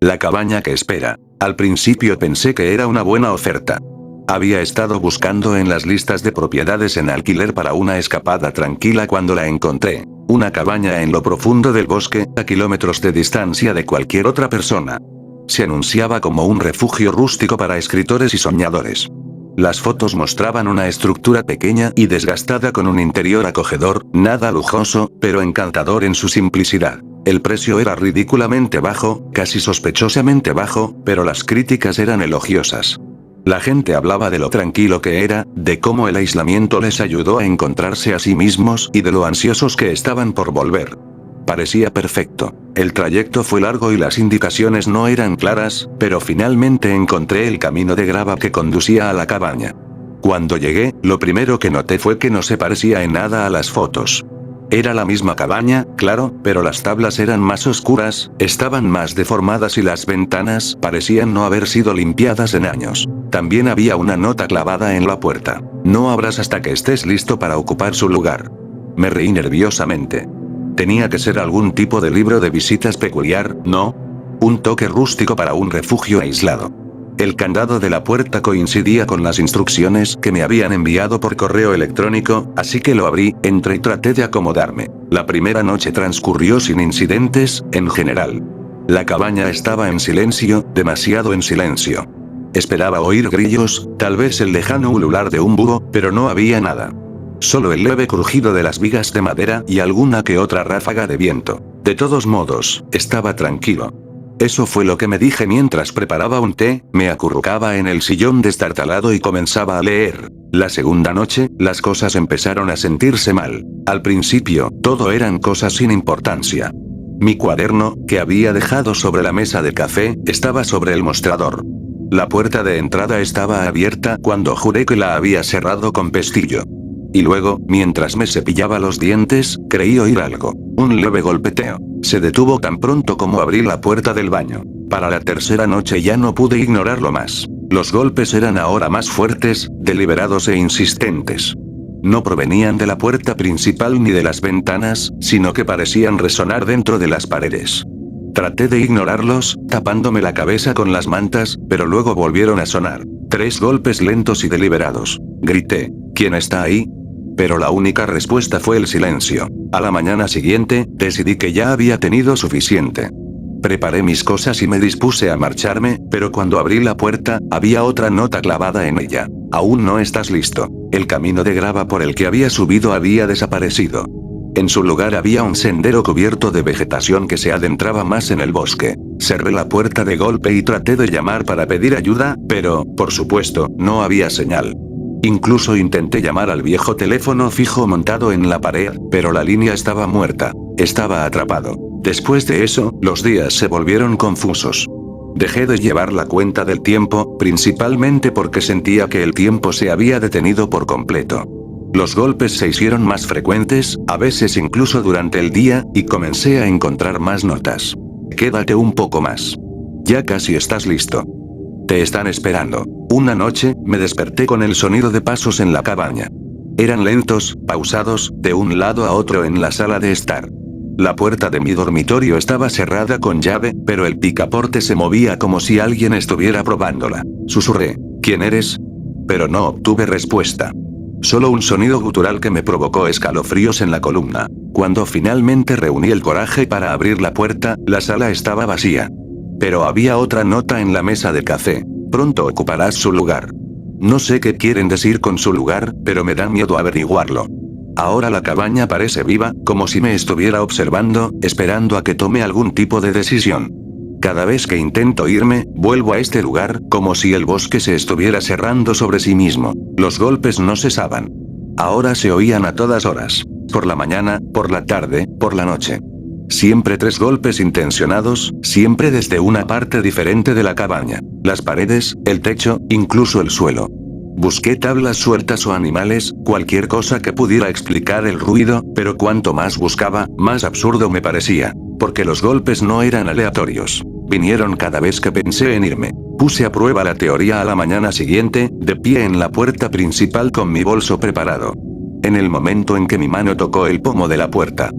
La cabaña que espera. Al principio pensé que era una buena oferta. Había estado buscando en las listas de propiedades en alquiler para una escapada tranquila cuando la encontré. Una cabaña en lo profundo del bosque, a kilómetros de distancia de cualquier otra persona. Se anunciaba como un refugio rústico para escritores y soñadores. Las fotos mostraban una estructura pequeña y desgastada con un interior acogedor, nada lujoso, pero encantador en su simplicidad. El precio era ridículamente bajo, casi sospechosamente bajo, pero las críticas eran elogiosas. La gente hablaba de lo tranquilo que era, de cómo el aislamiento les ayudó a encontrarse a sí mismos y de lo ansiosos que estaban por volver. Parecía perfecto. El trayecto fue largo y las indicaciones no eran claras, pero finalmente encontré el camino de grava que conducía a la cabaña. Cuando llegué, lo primero que noté fue que no se parecía en nada a las fotos. Era la misma cabaña, claro, pero las tablas eran más oscuras, estaban más deformadas y las ventanas parecían no haber sido limpiadas en años. También había una nota clavada en la puerta. No abras hasta que estés listo para ocupar su lugar. Me reí nerviosamente. Tenía que ser algún tipo de libro de visitas peculiar, ¿no? Un toque rústico para un refugio aislado. El candado de la puerta coincidía con las instrucciones que me habían enviado por correo electrónico, así que lo abrí, entré y traté de acomodarme. La primera noche transcurrió sin incidentes, en general. La cabaña estaba en silencio, demasiado en silencio. Esperaba oír grillos, tal vez el lejano ulular de un búho, pero no había nada. Solo el leve crujido de las vigas de madera y alguna que otra ráfaga de viento. De todos modos, estaba tranquilo. Eso fue lo que me dije mientras preparaba un té, me acurrucaba en el sillón destartalado y comenzaba a leer. La segunda noche, las cosas empezaron a sentirse mal. Al principio, todo eran cosas sin importancia. Mi cuaderno, que había dejado sobre la mesa de café, estaba sobre el mostrador. La puerta de entrada estaba abierta cuando juré que la había cerrado con pestillo. Y luego, mientras me cepillaba los dientes, creí oír algo. Un leve golpeteo. Se detuvo tan pronto como abrí la puerta del baño. Para la tercera noche ya no pude ignorarlo más. Los golpes eran ahora más fuertes, deliberados e insistentes. No provenían de la puerta principal ni de las ventanas, sino que parecían resonar dentro de las paredes. Traté de ignorarlos, tapándome la cabeza con las mantas, pero luego volvieron a sonar. 3 golpes lentos y deliberados. Grité, ¿quién está ahí? Pero la única respuesta fue el silencio. A la mañana siguiente, decidí que ya había tenido suficiente. Preparé mis cosas y me dispuse a marcharme, pero cuando abrí la puerta, había otra nota clavada en ella. Aún no estás listo. El camino de grava por el que había subido había desaparecido. En su lugar había un sendero cubierto de vegetación que se adentraba más en el bosque. Cerré la puerta de golpe y traté de llamar para pedir ayuda, pero, por supuesto, no había señal. Incluso intenté llamar al viejo teléfono fijo montado en la pared, pero la línea estaba muerta. Estaba atrapado. Después de eso, los días se volvieron confusos. Dejé de llevar la cuenta del tiempo, principalmente porque sentía que el tiempo se había detenido por completo. Los golpes se hicieron más frecuentes, a veces incluso durante el día, y comencé a encontrar más notas. Quédate un poco más. Ya casi estás listo. Te están esperando. Una noche, me desperté con el sonido de pasos en la cabaña. Eran lentos, pausados, de un lado a otro en la sala de estar. La puerta de mi dormitorio estaba cerrada con llave, pero el picaporte se movía como si alguien estuviera probándola. Susurré, ¿quién eres? Pero no obtuve respuesta. Solo un sonido gutural que me provocó escalofríos en la columna. Cuando finalmente reuní el coraje para abrir la puerta, la sala estaba vacía. Pero había otra nota en la mesa de café. Pronto ocuparás su lugar. No sé qué quieren decir con su lugar, pero me da miedo averiguarlo. Ahora la cabaña parece viva, como si me estuviera observando, esperando a que tome algún tipo de decisión. Cada vez que intento irme, vuelvo a este lugar, como si el bosque se estuviera cerrando sobre sí mismo. Los golpes no cesaban. Ahora se oían a todas horas. Por la mañana, por la tarde, por la noche. Siempre 3 golpes intencionados, siempre desde una parte diferente de la cabaña. Las paredes, el techo, incluso el suelo. Busqué tablas sueltas o animales, cualquier cosa que pudiera explicar el ruido, pero cuanto más buscaba, más absurdo me parecía. Porque los golpes no eran aleatorios. Vinieron cada vez que pensé en irme. Puse a prueba la teoría a la mañana siguiente, de pie en la puerta principal con mi bolso preparado. En el momento en que mi mano tocó el pomo de la puerta.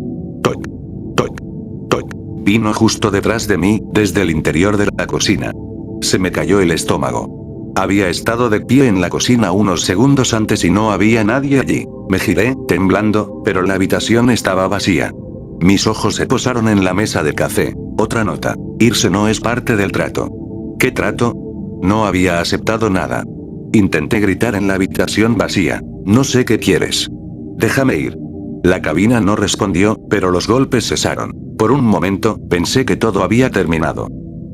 Toc. Toc. Toc. vino justo detrás de mí, desde el interior de la cocina. Se me cayó el estómago. Había estado de pie en la cocina unos segundos antes y no había nadie allí. Me giré, temblando, pero la habitación estaba vacía. Mis ojos se posaron en la mesa de café. Otra nota. Irse no es parte del trato. ¿Qué trato? No había aceptado nada. Intenté gritar en la habitación vacía. No sé qué quieres. Déjame ir. La cabina no respondió, pero los golpes cesaron. Por un momento, pensé que todo había terminado.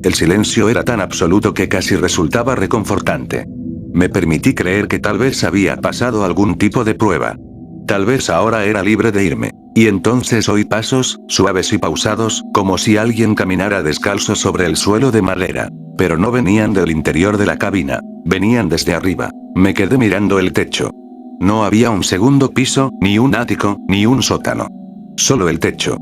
El silencio era tan absoluto que casi resultaba reconfortante. Me permití creer que tal vez había pasado algún tipo de prueba. Tal vez ahora era libre de irme. Y entonces oí pasos, suaves y pausados, como si alguien caminara descalzo sobre el suelo de madera. Pero no venían del interior de la cabina. Venían desde arriba. Me quedé mirando el techo. No había un segundo piso, ni un ático, ni un sótano. Solo el techo.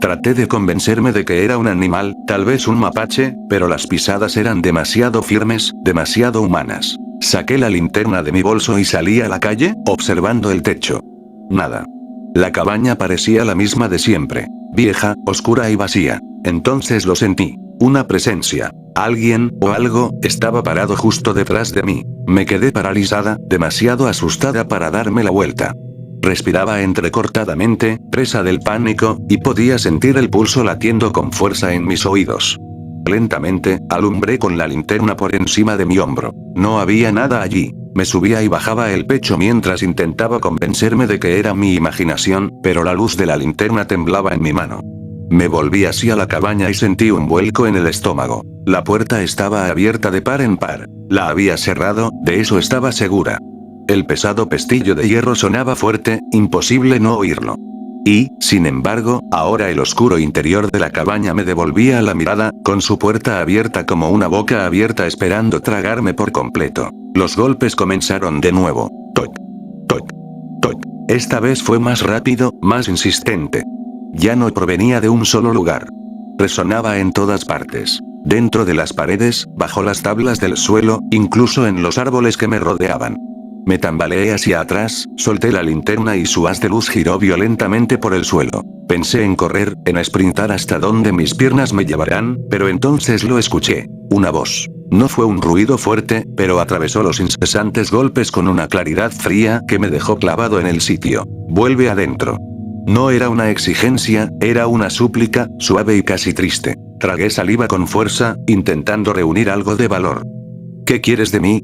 Traté de convencerme de que era un animal, tal vez un mapache, pero las pisadas eran demasiado firmes, demasiado humanas. Saqué la linterna de mi bolso y salí a la calle, observando el techo. Nada. La cabaña parecía la misma de siempre. Vieja, oscura y vacía. Entonces lo sentí. Una presencia. Alguien, o algo, estaba parado justo detrás de mí. Me quedé paralizada, demasiado asustada para darme la vuelta. Respiraba entrecortadamente, presa del pánico, y podía sentir el pulso latiendo con fuerza en mis oídos. Lentamente, alumbré con la linterna por encima de mi hombro. No había nada allí. Me subía y bajaba el pecho mientras intentaba convencerme de que era mi imaginación, pero la luz de la linterna temblaba en mi mano. Me volví hacia la cabaña y sentí un vuelco en el estómago. La puerta estaba abierta de par en par. La había cerrado, de eso estaba segura. El pesado pestillo de hierro sonaba fuerte, imposible no oírlo. Y, sin embargo, ahora el oscuro interior de la cabaña me devolvía la mirada, con su puerta abierta como una boca abierta esperando tragarme por completo. Los golpes comenzaron de nuevo. Toc, toc, toc. Esta vez fue más rápido, más insistente. Ya no provenía de un solo lugar. Resonaba en todas partes. Dentro de las paredes, bajo las tablas del suelo, incluso en los árboles que me rodeaban. Me tambaleé hacia atrás, solté la linterna y su haz de luz giró violentamente por el suelo. Pensé en correr, en sprintar hasta donde mis piernas me llevarán, pero entonces lo escuché. Una voz. No fue un ruido fuerte, pero atravesó los incesantes golpes con una claridad fría que me dejó clavado en el sitio. Vuelve adentro. No era una exigencia, era una súplica, suave y casi triste. Tragué saliva con fuerza, intentando reunir algo de valor. ¿Qué quieres de mí?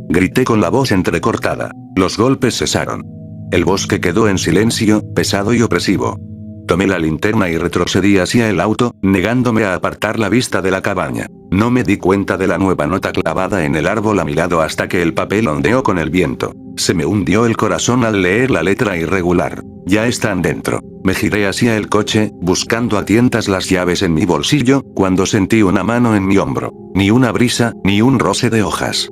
Grité con la voz entrecortada. Los golpes cesaron. El bosque quedó en silencio, pesado y opresivo. Tomé la linterna y retrocedí hacia el auto, negándome a apartar la vista de la cabaña. No me di cuenta de la nueva nota clavada en el árbol a mi lado hasta que el papel ondeó con el viento. Se me hundió el corazón al leer la letra irregular. Ya están dentro. Me giré hacia el coche, buscando a tientas las llaves en mi bolsillo, cuando sentí una mano en mi hombro. Ni una brisa, ni un roce de hojas.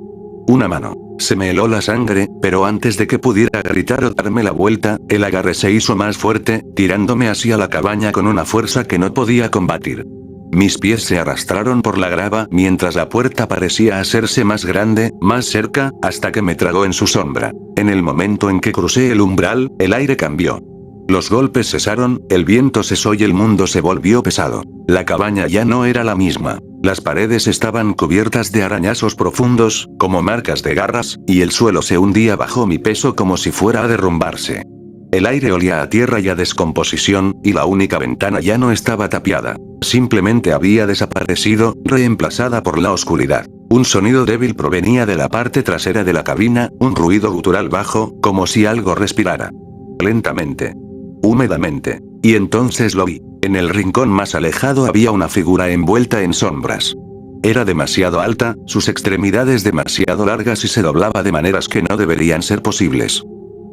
Una mano. Se me heló la sangre, pero antes de que pudiera gritar o darme la vuelta, el agarre se hizo más fuerte, tirándome hacia la cabaña con una fuerza que no podía combatir. Mis pies se arrastraron por la grava mientras la puerta parecía hacerse más grande, más cerca, hasta que me tragó en su sombra. En el momento en que crucé el umbral, el aire cambió. Los golpes cesaron, el viento cesó y el mundo se volvió pesado. La cabaña ya no era la misma. Las paredes estaban cubiertas de arañazos profundos, como marcas de garras, y el suelo se hundía bajo mi peso como si fuera a derrumbarse. El aire olía a tierra y a descomposición, y la única ventana ya no estaba tapiada. Simplemente había desaparecido, reemplazada por la oscuridad. Un sonido débil provenía de la parte trasera de la cabina, un ruido gutural bajo, como si algo respirara. Lentamente. Húmedamente. Y entonces lo vi. En el rincón más alejado había una figura envuelta en sombras. Era demasiado alta, sus extremidades demasiado largas y se doblaba de maneras que no deberían ser posibles.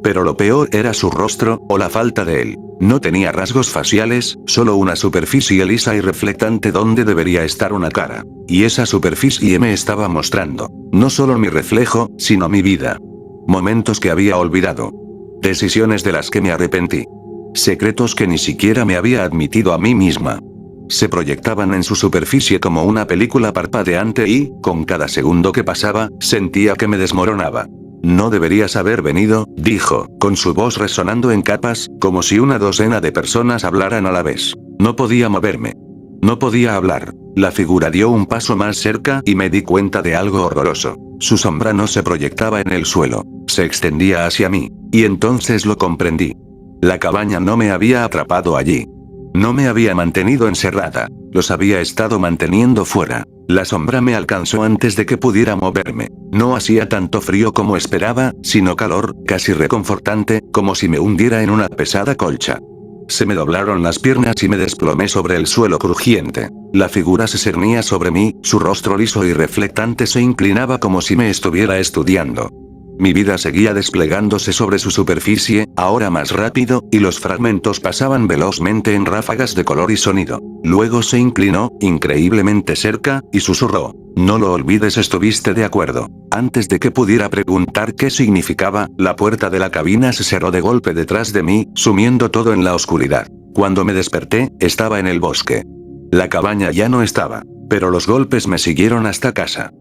Pero lo peor era su rostro, o la falta de él. No tenía rasgos faciales, solo una superficie lisa y reflectante donde debería estar una cara. Y esa superficie me estaba mostrando, no solo mi reflejo, sino mi vida. Momentos que había olvidado. Decisiones de las que me arrepentí. Secretos que ni siquiera me había admitido a mí misma. Se proyectaban en su superficie como una película parpadeante y, con cada segundo que pasaba, sentía que me desmoronaba. No deberías haber venido, dijo, con su voz resonando en capas, como si una docena de personas hablaran a la vez. No podía moverme. No podía hablar. La figura dio un paso más cerca y me di cuenta de algo horroroso. Su sombra no se proyectaba en el suelo, se extendía hacia mí. Y entonces lo comprendí. La cabaña no me había atrapado allí. No me había mantenido encerrada. Los había estado manteniendo fuera. La sombra me alcanzó antes de que pudiera moverme. No hacía tanto frío como esperaba, sino calor, casi reconfortante, como si me hundiera en una pesada colcha. Se me doblaron las piernas y me desplomé sobre el suelo crujiente. La figura se cernía sobre mí, su rostro liso y reflectante se inclinaba como si me estuviera estudiando. Mi vida seguía desplegándose sobre su superficie, ahora más rápido, y los fragmentos pasaban velozmente en ráfagas de color y sonido. Luego se inclinó, increíblemente cerca, y susurró: «No lo olvides, estuviste de acuerdo». Antes de que pudiera preguntar qué significaba, la puerta de la cabina se cerró de golpe detrás de mí, sumiendo todo en la oscuridad. Cuando me desperté, estaba en el bosque. La cabaña ya no estaba, pero los golpes me siguieron hasta casa.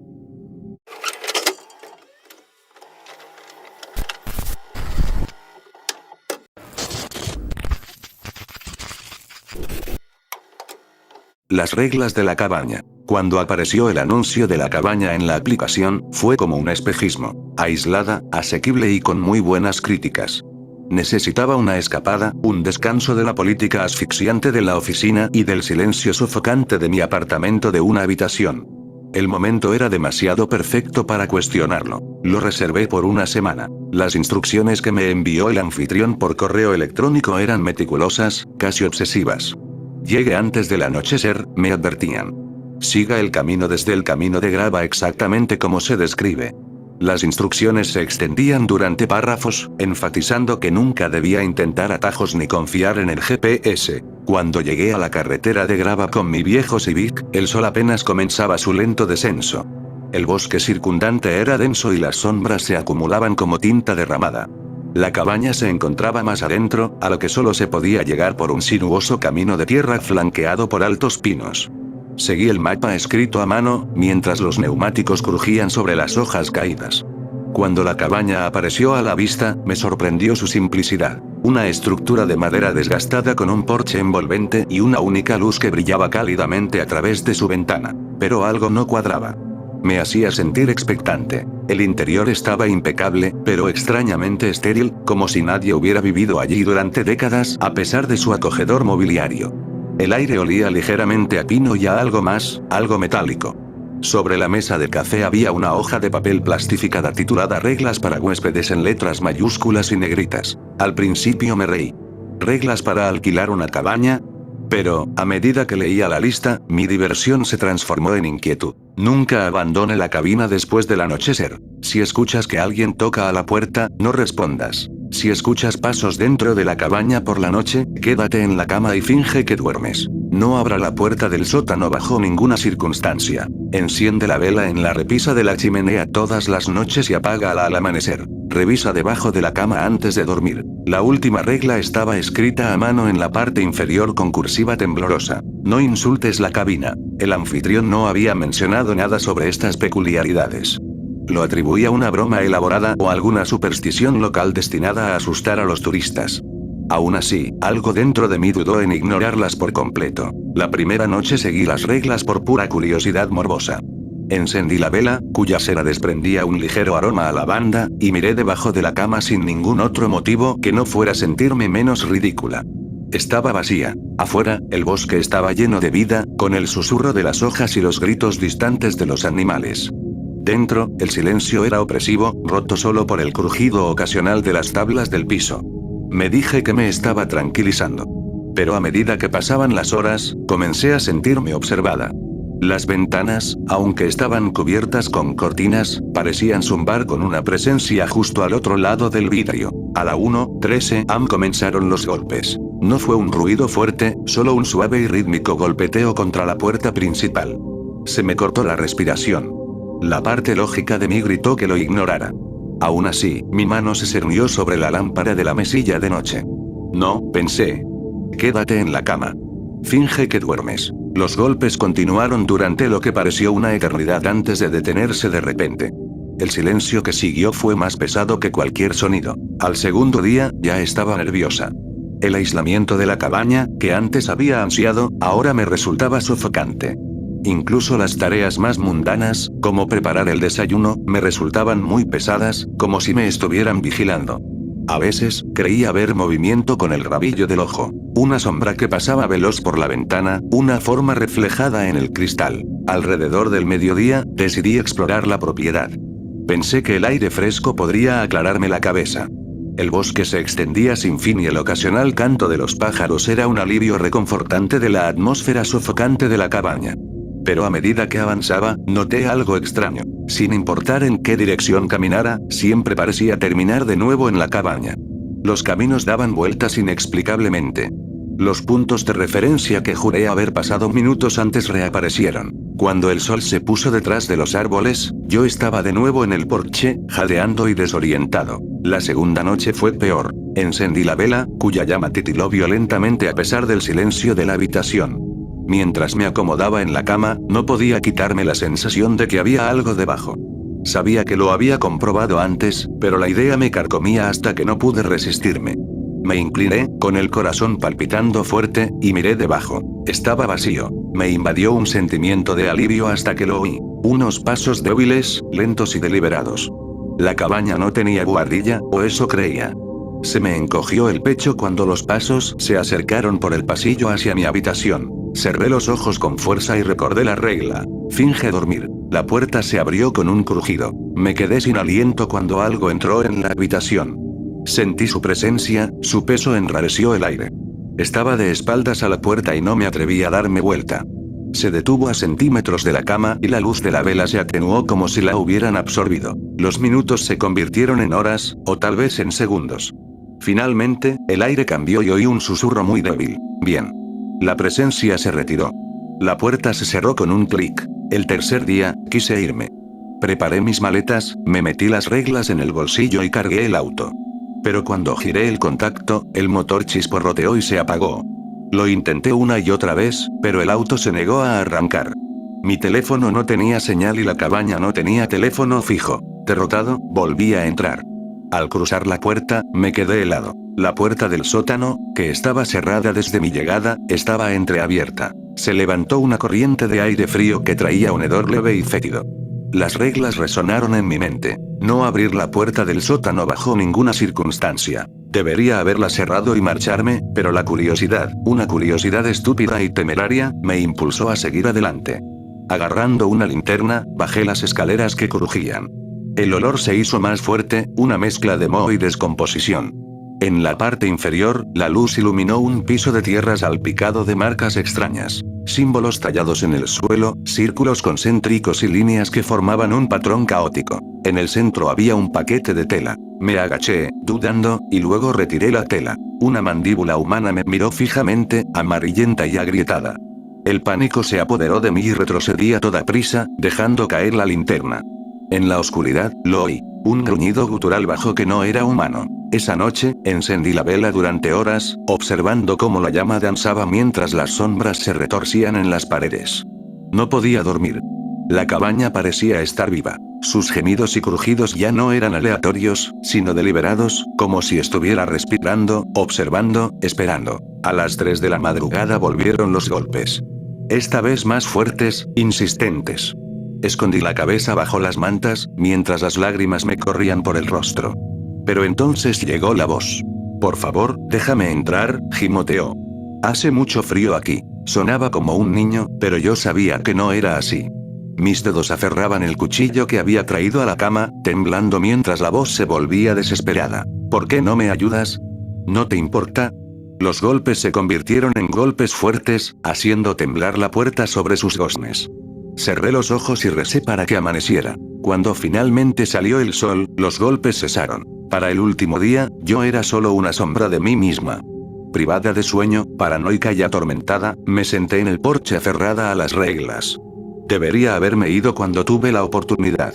Las reglas de la cabaña. Cuando apareció el anuncio de la cabaña en la aplicación, fue como un espejismo. Aislada, asequible y con muy buenas críticas. Necesitaba una escapada, un descanso de la política asfixiante de la oficina y del silencio sofocante de mi apartamento de una habitación. El momento era demasiado perfecto para cuestionarlo. Lo reservé por una semana. Las instrucciones que me envió el anfitrión por correo electrónico eran meticulosas, casi obsesivas. Llegue antes del anochecer, me advertían. Siga el camino desde el camino de grava exactamente como se describe. Las instrucciones se extendían durante párrafos, enfatizando que nunca debía intentar atajos ni confiar en el GPS. Cuando llegué a la carretera de grava con mi viejo Civic, el sol apenas comenzaba su lento descenso. El bosque circundante era denso y las sombras se acumulaban como tinta derramada. La cabaña se encontraba más adentro, a lo que solo se podía llegar por un sinuoso camino de tierra flanqueado por altos pinos. Seguí el mapa escrito a mano, mientras los neumáticos crujían sobre las hojas caídas. Cuando la cabaña apareció a la vista, me sorprendió su simplicidad. Una estructura de madera desgastada con un porche envolvente y una única luz que brillaba cálidamente a través de su ventana. Pero algo no cuadraba. Me hacía sentir expectante. El interior estaba impecable, pero extrañamente estéril, como si nadie hubiera vivido allí durante décadas, a pesar de su acogedor mobiliario. El aire olía ligeramente a pino y a algo más, algo metálico. Sobre la mesa de café había una hoja de papel plastificada titulada «Reglas para huéspedes» en letras mayúsculas y negritas. Al principio me reí. ¿Reglas para alquilar una cabaña? Pero, a medida que leía la lista, mi diversión se transformó en inquietud. Nunca abandone la cabina después del anochecer. Si escuchas que alguien toca a la puerta, no respondas. Si escuchas pasos dentro de la cabaña por la noche, quédate en la cama y finge que duermes. No abra la puerta del sótano bajo ninguna circunstancia. Enciende la vela en la repisa de la chimenea todas las noches y apágala al amanecer. Revisa debajo de la cama antes de dormir. La última regla estaba escrita a mano en la parte inferior con cursiva temblorosa. No insultes la cabina. El anfitrión no había mencionado nada sobre estas peculiaridades. Lo atribuía a una broma elaborada o alguna superstición local destinada a asustar a los turistas. Aún así, algo dentro de mí dudó en ignorarlas por completo. La primera noche seguí las reglas por pura curiosidad morbosa. Encendí la vela, cuya cera desprendía un ligero aroma a lavanda, y miré debajo de la cama sin ningún otro motivo que no fuera sentirme menos ridícula. Estaba vacía. Afuera, el bosque estaba lleno de vida, con el susurro de las hojas y los gritos distantes de los animales. Dentro, el silencio era opresivo, roto solo por el crujido ocasional de las tablas del piso. Me dije que me estaba tranquilizando. Pero a medida que pasaban las horas, comencé a sentirme observada. Las ventanas, aunque estaban cubiertas con cortinas, parecían zumbar con una presencia justo al otro lado del vidrio. A la 1:13 am comenzaron los golpes. No fue un ruido fuerte, solo un suave y rítmico golpeteo contra la puerta principal. Se me cortó la respiración. La parte lógica de mí gritó que lo ignorara. Aún así, mi mano se cernió sobre la lámpara de la mesilla de noche. No, pensé. Quédate en la cama. Finge que duermes. Los golpes continuaron durante lo que pareció una eternidad antes de detenerse de repente. El silencio que siguió fue más pesado que cualquier sonido. Al segundo día, ya estaba nerviosa. El aislamiento de la cabaña, que antes había ansiado, ahora me resultaba sofocante. Incluso las tareas más mundanas, como preparar el desayuno, me resultaban muy pesadas, como si me estuvieran vigilando. A veces, creía ver movimiento con el rabillo del ojo. Una sombra que pasaba veloz por la ventana, una forma reflejada en el cristal. Alrededor del mediodía, decidí explorar la propiedad. Pensé que el aire fresco podría aclararme la cabeza. El bosque se extendía sin fin y el ocasional canto de los pájaros era un alivio reconfortante de la atmósfera sofocante de la cabaña. Pero a medida que avanzaba, noté algo extraño. Sin importar en qué dirección caminara, siempre parecía terminar de nuevo en la cabaña. Los caminos daban vueltas inexplicablemente. Los puntos de referencia que juré haber pasado minutos antes reaparecieron. Cuando el sol se puso detrás de los árboles, yo estaba de nuevo en el porche, jadeando y desorientado. La segunda noche fue peor. Encendí la vela, cuya llama titiló violentamente a pesar del silencio de la habitación. Mientras me acomodaba en la cama, no podía quitarme la sensación de que había algo debajo. Sabía que lo había comprobado antes, pero la idea me carcomía hasta que no pude resistirme. Me incliné, con el corazón palpitando fuerte, y miré debajo. Estaba vacío. Me invadió un sentimiento de alivio hasta que lo oí. Unos pasos débiles, lentos y deliberados. La cabaña no tenía buhardilla, o eso creía. Se me encogió el pecho cuando los pasos se acercaron por el pasillo hacia mi habitación. Cerré los ojos con fuerza y recordé la regla. Finge dormir. La puerta se abrió con un crujido. Me quedé sin aliento cuando algo entró en la habitación. Sentí su presencia, su peso enrareció el aire. Estaba de espaldas a la puerta y no me atreví a darme vuelta. Se detuvo a centímetros de la cama y la luz de la vela se atenuó como si la hubieran absorbido. Los minutos se convirtieron en horas, o tal vez en segundos. Finalmente, el aire cambió y oí un susurro muy débil. Bien. La presencia se retiró. La puerta se cerró con un clic. El tercer día, quise irme. Preparé mis maletas, me metí las reglas en el bolsillo y cargué el auto. Pero cuando giré el contacto, el motor chisporroteó y se apagó. Lo intenté una y otra vez, pero el auto se negó a arrancar. Mi teléfono no tenía señal y la cabaña no tenía teléfono fijo. Derrotado, volví a entrar. Al cruzar la puerta, me quedé helado. La puerta del sótano, que estaba cerrada desde mi llegada, estaba entreabierta. Se levantó una corriente de aire frío que traía un hedor leve y fétido. Las reglas resonaron en mi mente. No abrir la puerta del sótano bajo ninguna circunstancia. Debería haberla cerrado y marcharme, pero la curiosidad, una curiosidad estúpida y temeraria, me impulsó a seguir adelante. Agarrando una linterna, bajé las escaleras que crujían. El olor se hizo más fuerte, una mezcla de moho y descomposición. En la parte inferior, la luz iluminó un piso de tierra salpicado de marcas extrañas. Símbolos tallados en el suelo, círculos concéntricos y líneas que formaban un patrón caótico. En el centro había un paquete de tela. Me agaché, dudando, y luego retiré la tela. Una mandíbula humana me miró fijamente, amarillenta y agrietada. El pánico se apoderó de mí y retrocedí a toda prisa, dejando caer la linterna. En la oscuridad, lo oí. Un gruñido gutural bajo que no era humano. Esa noche, encendí la vela durante horas, observando cómo la llama danzaba mientras las sombras se retorcían en las paredes. No podía dormir. La cabaña parecía estar viva. Sus gemidos y crujidos ya no eran aleatorios, sino deliberados, como si estuviera respirando, observando, esperando. A las 3 de la madrugada volvieron los golpes. Esta vez más fuertes, insistentes. Escondí la cabeza bajo las mantas, mientras las lágrimas me corrían por el rostro. Pero entonces llegó la voz. «Por favor, déjame entrar», gimoteó. «Hace mucho frío aquí». Sonaba como un niño, pero yo sabía que no era así. Mis dedos aferraban el cuchillo que había traído a la cama, temblando mientras la voz se volvía desesperada. «¿Por qué no me ayudas? ¿No te importa?» Los golpes se convirtieron en golpes fuertes, haciendo temblar la puerta sobre sus goznes. Cerré los ojos y recé para que amaneciera. Cuando finalmente salió el sol, los golpes cesaron. Para el último día, yo era solo una sombra de mí misma. Privada de sueño, paranoica y atormentada, me senté en el porche aferrada a las reglas. Debería haberme ido cuando tuve la oportunidad.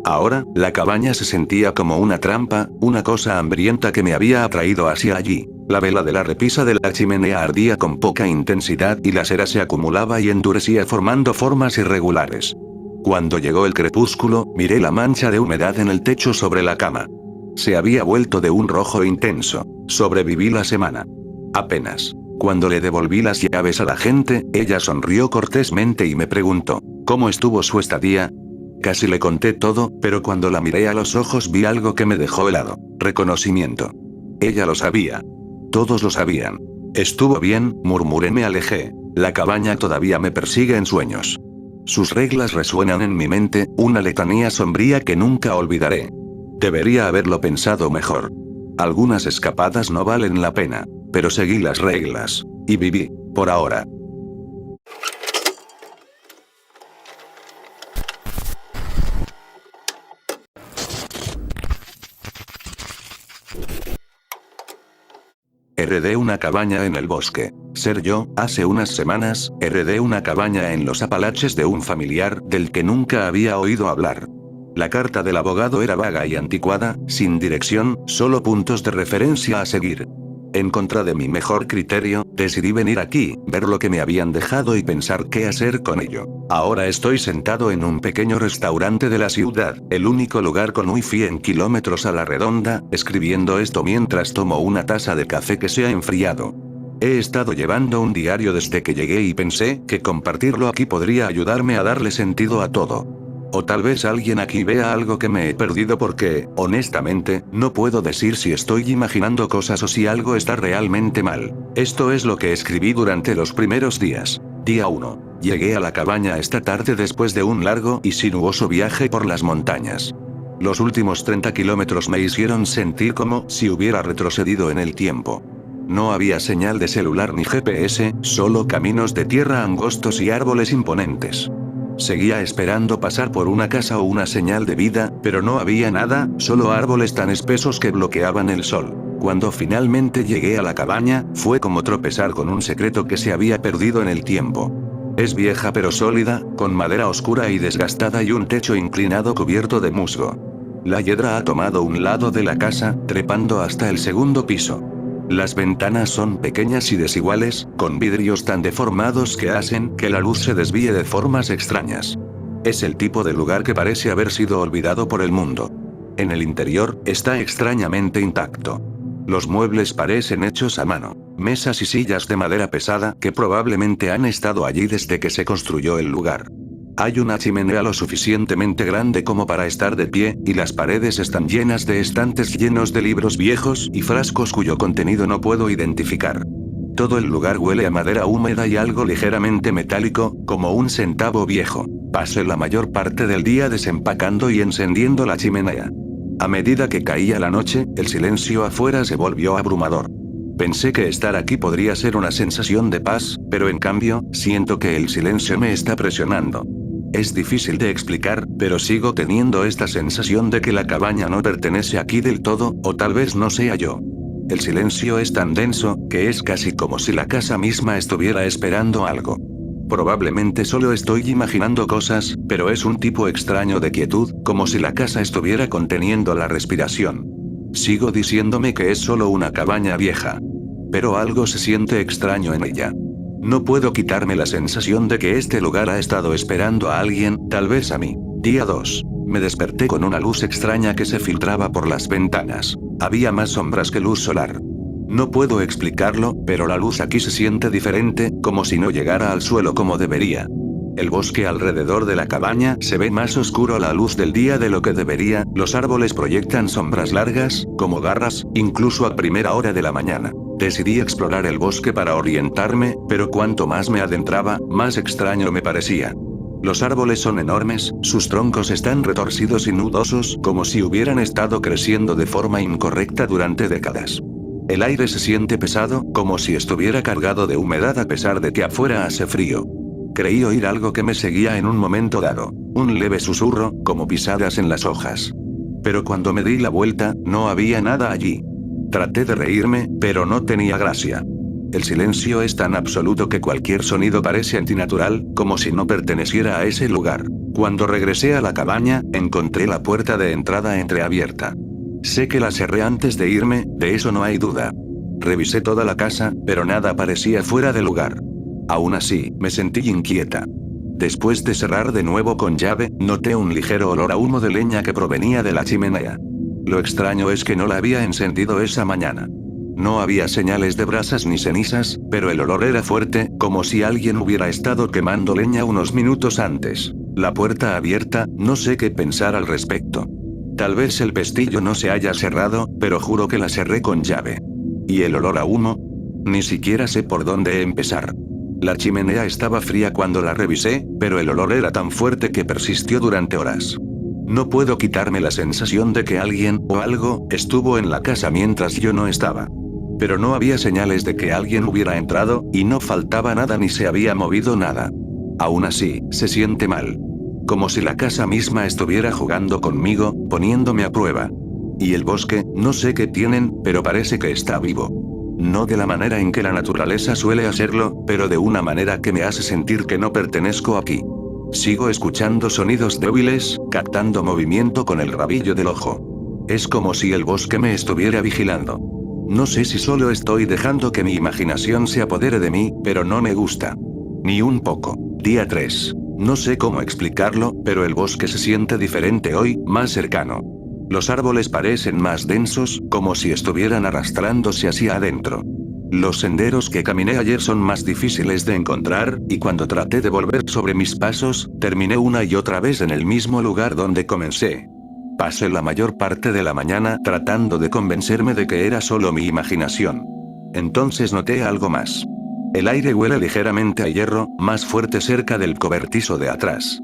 Ahora, la cabaña se sentía como una trampa, una cosa hambrienta que me había atraído hacia allí. La vela de la repisa de la chimenea ardía con poca intensidad y la cera se acumulaba y endurecía formando formas irregulares. Cuando llegó el crepúsculo, miré la mancha de humedad en el techo sobre la cama. Se había vuelto de un rojo intenso. Sobreviví la semana. Apenas. Cuando le devolví las llaves a la gente, ella sonrió cortésmente y me preguntó, ¿cómo estuvo su estadía? Casi le conté todo, pero cuando la miré a los ojos vi algo que me dejó helado. Reconocimiento. Ella lo sabía. Todos lo sabían. Estuvo bien, murmuré, me alejé. La cabaña todavía me persigue en sueños. Sus reglas resuenan en mi mente, una letanía sombría que nunca olvidaré. Debería haberlo pensado mejor. Algunas escapadas no valen la pena, pero seguí las reglas. Y viví, por ahora. Heredé una cabaña en el bosque. Ser yo, hace unas semanas, heredé una cabaña en los Apalaches de un familiar del que nunca había oído hablar. La carta del abogado era vaga y anticuada, sin dirección, solo puntos de referencia a seguir. En contra de mi mejor criterio, decidí venir aquí, ver lo que me habían dejado y pensar qué hacer con ello. Ahora estoy sentado en un pequeño restaurante de la ciudad, el único lugar con wifi en kilómetros a la redonda, escribiendo esto mientras tomo una taza de café que se ha enfriado. He estado llevando un diario desde que llegué y pensé que compartirlo aquí podría ayudarme a darle sentido a todo. O tal vez alguien aquí vea algo que me he perdido porque, honestamente, no puedo decir si estoy imaginando cosas o si algo está realmente mal. Esto es lo que escribí durante los primeros días. Día 1. Llegué a la cabaña esta tarde después de un largo y sinuoso viaje por las montañas. Los últimos 30 kilómetros me hicieron sentir como si hubiera retrocedido en el tiempo. No había señal de celular ni GPS, solo caminos de tierra angostos y árboles imponentes. Seguía esperando pasar por una casa o una señal de vida, pero no había nada, solo árboles tan espesos que bloqueaban el sol. Cuando finalmente llegué a la cabaña, fue como tropezar con un secreto que se había perdido en el tiempo. Es vieja pero sólida, con madera oscura y desgastada y un techo inclinado cubierto de musgo. La hiedra ha tomado un lado de la casa, trepando hasta el segundo piso. Las ventanas son pequeñas y desiguales, con vidrios tan deformados que hacen que la luz se desvíe de formas extrañas. Es el tipo de lugar que parece haber sido olvidado por el mundo. En el interior, está extrañamente intacto. Los muebles parecen hechos a mano. Mesas y sillas de madera pesada que probablemente han estado allí desde que se construyó el lugar. Hay una chimenea lo suficientemente grande como para estar de pie, y las paredes están llenas de estantes llenos de libros viejos y frascos cuyo contenido no puedo identificar. Todo el lugar huele a madera húmeda y algo ligeramente metálico, como un centavo viejo. Pasé la mayor parte del día desempacando y encendiendo la chimenea. A medida que caía la noche, el silencio afuera se volvió abrumador. Pensé que estar aquí podría ser una sensación de paz, pero en cambio, siento que el silencio me está presionando. Es difícil de explicar, pero sigo teniendo esta sensación de que la cabaña no pertenece aquí del todo, o tal vez no sea yo. El silencio es tan denso, que es casi como si la casa misma estuviera esperando algo. Probablemente solo estoy imaginando cosas, pero es un tipo extraño de quietud, como si la casa estuviera conteniendo la respiración. Sigo diciéndome que es solo una cabaña vieja. Pero algo se siente extraño en ella. No puedo quitarme la sensación de que este lugar ha estado esperando a alguien, tal vez a mí. Día 2. Me desperté con una luz extraña que se filtraba por las ventanas. Había más sombras que luz solar. No puedo explicarlo, pero la luz aquí se siente diferente, como si no llegara al suelo como debería. El bosque alrededor de la cabaña se ve más oscuro a la luz del día de lo que debería, los árboles proyectan sombras largas, como garras, incluso a primera hora de la mañana. Decidí explorar el bosque para orientarme, pero cuanto más me adentraba, más extraño me parecía. Los árboles son enormes, sus troncos están retorcidos y nudosos, como si hubieran estado creciendo de forma incorrecta durante décadas. El aire se siente pesado, como si estuviera cargado de humedad a pesar de que afuera hace frío. Creí oír algo que me seguía en un momento dado, un leve susurro, como pisadas en las hojas. Pero cuando me di la vuelta, no había nada allí. Traté de reírme, pero no tenía gracia. El silencio es tan absoluto que cualquier sonido parece antinatural, como si no perteneciera a ese lugar. Cuando regresé a la cabaña, encontré la puerta de entrada entreabierta. Sé que la cerré antes de irme, de eso no hay duda. Revisé toda la casa, pero nada parecía fuera de lugar. Aún así, me sentí inquieta. Después de cerrar de nuevo con llave, noté un ligero olor a humo de leña que provenía de la chimenea. Lo extraño es que no la había encendido esa mañana. No había señales de brasas ni cenizas, pero el olor era fuerte, como si alguien hubiera estado quemando leña unos minutos antes. La puerta abierta, no sé qué pensar al respecto. Tal vez el pestillo no se haya cerrado, pero juro que la cerré con llave. ¿Y el olor a humo? Ni siquiera sé por dónde empezar. La chimenea estaba fría cuando la revisé, pero el olor era tan fuerte que persistió durante horas. No puedo quitarme la sensación de que alguien, o algo, estuvo en la casa mientras yo no estaba. Pero no había señales de que alguien hubiera entrado, y no faltaba nada ni se había movido nada. Aún así, se siente mal. Como si la casa misma estuviera jugando conmigo, poniéndome a prueba. Y el bosque, no sé qué tienen, pero parece que está vivo. No de la manera en que la naturaleza suele hacerlo, pero de una manera que me hace sentir que no pertenezco aquí. Sigo escuchando sonidos débiles, captando movimiento con el rabillo del ojo. Es como si el bosque me estuviera vigilando. No sé si solo estoy dejando que mi imaginación se apodere de mí, pero no me gusta. Ni un poco. Día 3. No sé cómo explicarlo, pero el bosque se siente diferente hoy, más cercano. Los árboles parecen más densos, como si estuvieran arrastrándose hacia adentro. Los senderos que caminé ayer son más difíciles de encontrar, y cuando traté de volver sobre mis pasos, terminé una y otra vez en el mismo lugar donde comencé. Pasé la mayor parte de la mañana tratando de convencerme de que era solo mi imaginación. Entonces noté algo más. El aire huele ligeramente a hierro, más fuerte cerca del cobertizo de atrás.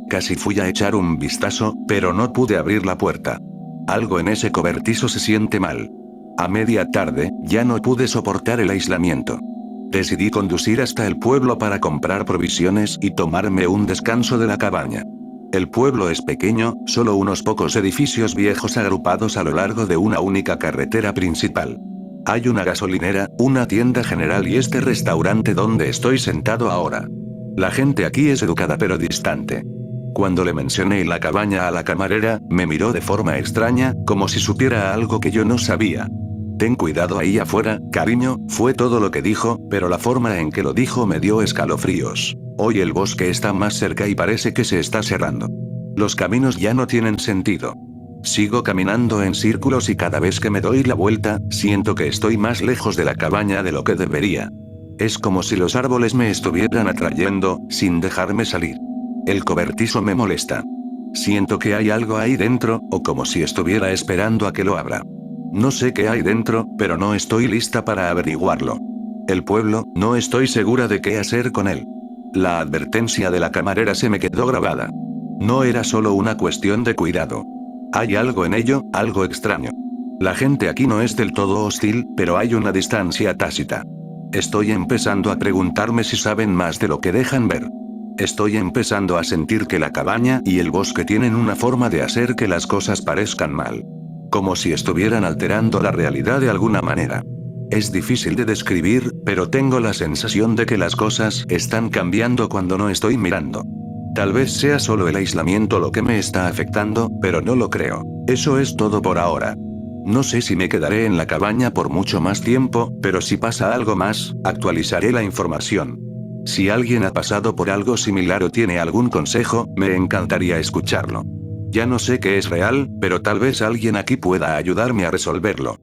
Casi fui a echar un vistazo, pero no pude abrir la puerta. Algo en ese cobertizo se siente mal. A media tarde, ya no pude soportar el aislamiento. Decidí conducir hasta el pueblo para comprar provisiones y tomarme un descanso de la cabaña. El pueblo es pequeño, solo unos pocos edificios viejos agrupados a lo largo de una única carretera principal. Hay una gasolinera, una tienda general y este restaurante donde estoy sentado ahora. La gente aquí es educada pero distante. Cuando le mencioné la cabaña a la camarera, me miró de forma extraña, como si supiera algo que yo no sabía. Ten cuidado ahí afuera, cariño, fue todo lo que dijo, pero la forma en que lo dijo me dio escalofríos. Hoy el bosque está más cerca y parece que se está cerrando. Los caminos ya no tienen sentido. Sigo caminando en círculos y cada vez que me doy la vuelta, siento que estoy más lejos de la cabaña de lo que debería. Es como si los árboles me estuvieran atrayendo, sin dejarme salir. El cobertizo me molesta. Siento que hay algo ahí dentro, o como si estuviera esperando a que lo abra. No sé qué hay dentro, pero no estoy lista para averiguarlo. El pueblo, no estoy segura de qué hacer con él. La advertencia de la camarera se me quedó grabada. No era solo una cuestión de cuidado. Hay algo en ello, algo extraño. La gente aquí no es del todo hostil, pero hay una distancia tácita. Estoy empezando a preguntarme si saben más de lo que dejan ver. Estoy empezando a sentir que la cabaña y el bosque tienen una forma de hacer que las cosas parezcan mal. Como si estuvieran alterando la realidad de alguna manera. Es difícil de describir, pero tengo la sensación de que las cosas están cambiando cuando no estoy mirando. Tal vez sea solo el aislamiento lo que me está afectando, pero no lo creo. Eso es todo por ahora. No sé si me quedaré en la cabaña por mucho más tiempo, pero si pasa algo más, actualizaré la información. Si alguien ha pasado por algo similar o tiene algún consejo, me encantaría escucharlo. Ya no sé qué es real, pero tal vez alguien aquí pueda ayudarme a resolverlo.